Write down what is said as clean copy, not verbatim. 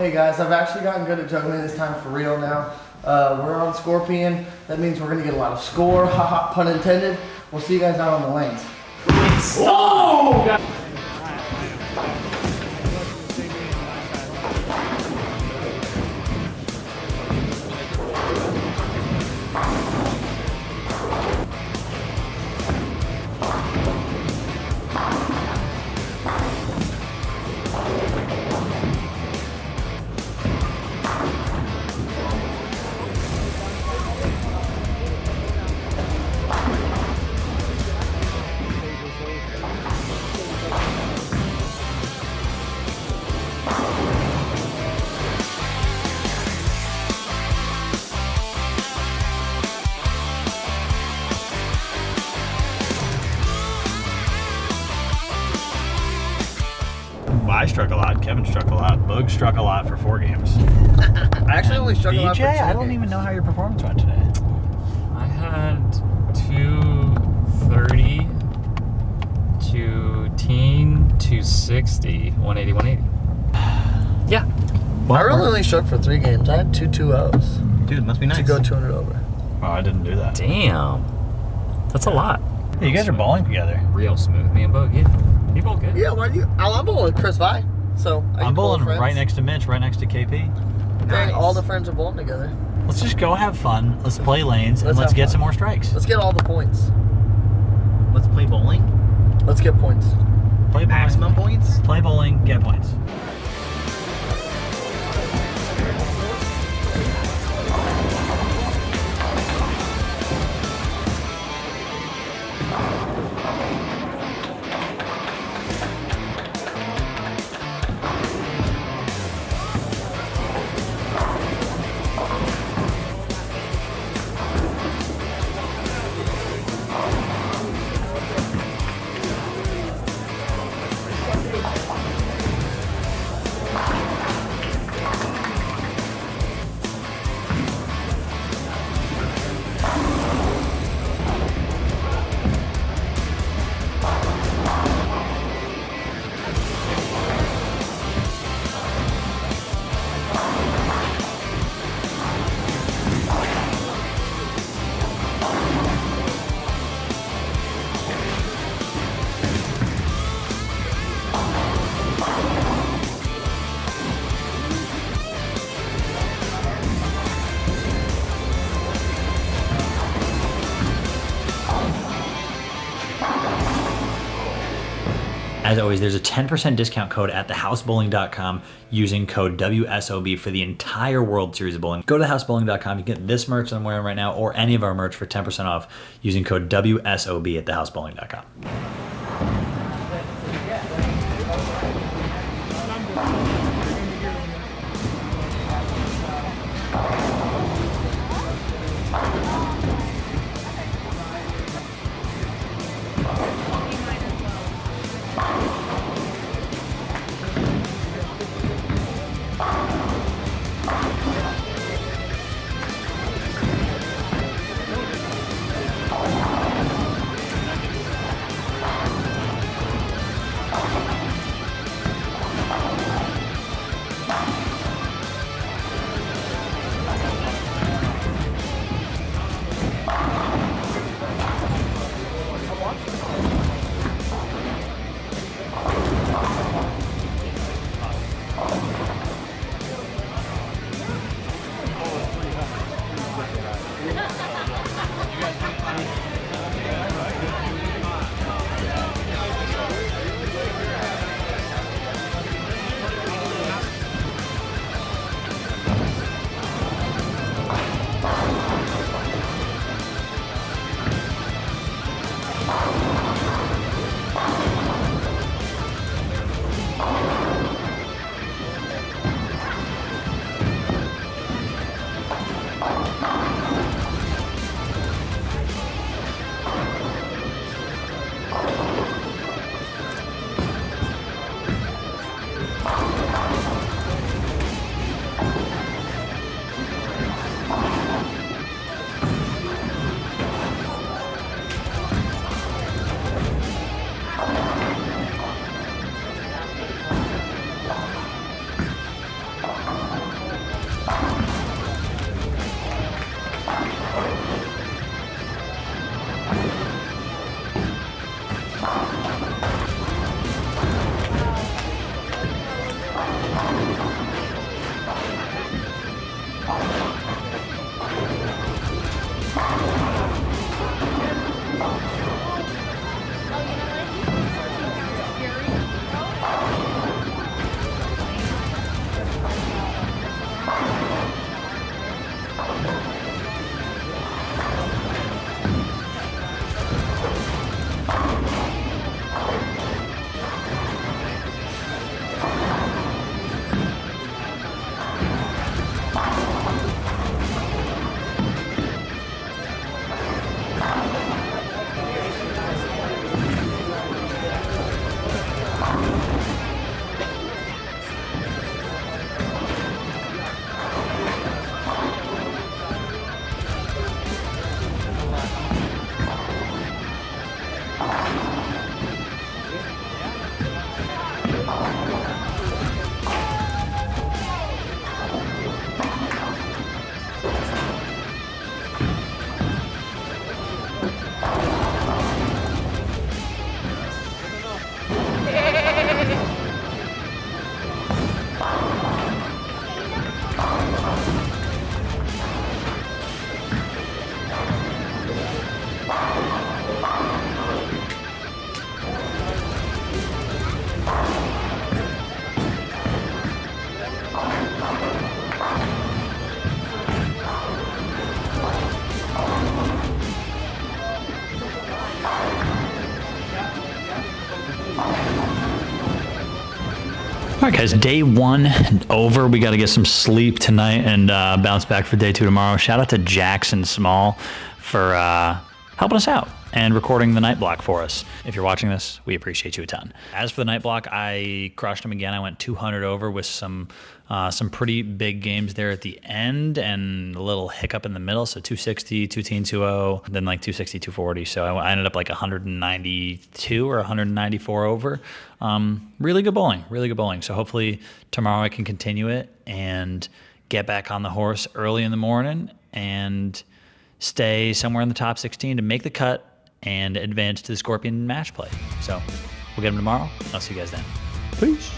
Hey guys, I've actually gotten good at juggling this time for real now. We're on Scorpion. That means we're gonna get a lot of score, haha, pun intended. We'll see you guys out on the lanes. Stop! I struck a lot, Kevin struck a lot, Boog struck a lot for 4 games. I actually only struck a lot for 2 BJ, I don't games. even know how your performance went today. I had 230, 210, 260, 180, 180. Yeah. I really only struck for 3 games. I had 2 2-0s. Dude, it must be nice. To go 200 over. Oh, I didn't do that. Damn. That's a lot. Hey, you guys are bowling together. Real smooth. Me and Boog, yeah. You both good. Yeah, why do you? I'm bowling with Chris Vi. So I'm bowling right next to Mitch, right next to KP. Dang, all the friends are bowling together. Let's just go have fun. Let's play lanes and let's get some more strikes. Let's get all the points. Let's play bowling. Let's get points. Play bowling. Maximum points. Play bowling, get points. As always, there's a 10% discount code at thehousebowling.com using code WSOB for the entire World Series of Bowling. Go to thehousebowling.com. You can get this merch that I'm wearing right now or any of our merch for 10% off using code WSOB at thehousebowling.com. right, guys, day 1 over. We got to get some sleep tonight and bounce back for day 2 tomorrow. Shout out to Jackson Small for helping us out and recording the night block for us. If you're watching this, we appreciate you a ton. As for the night block, I crushed them again. I went 200 over with some pretty big games there at the end and a little hiccup in the middle. So 260, 210, 20, then like 260, 240. So I ended up like 192 or 194 over. Really good bowling, really good bowling. So hopefully tomorrow I can continue it and get back on the horse early in the morning and stay somewhere in the top 16 to make the cut and advance to the Scorpion match play. So we'll get them tomorrow. I'll see you guys then. Peace.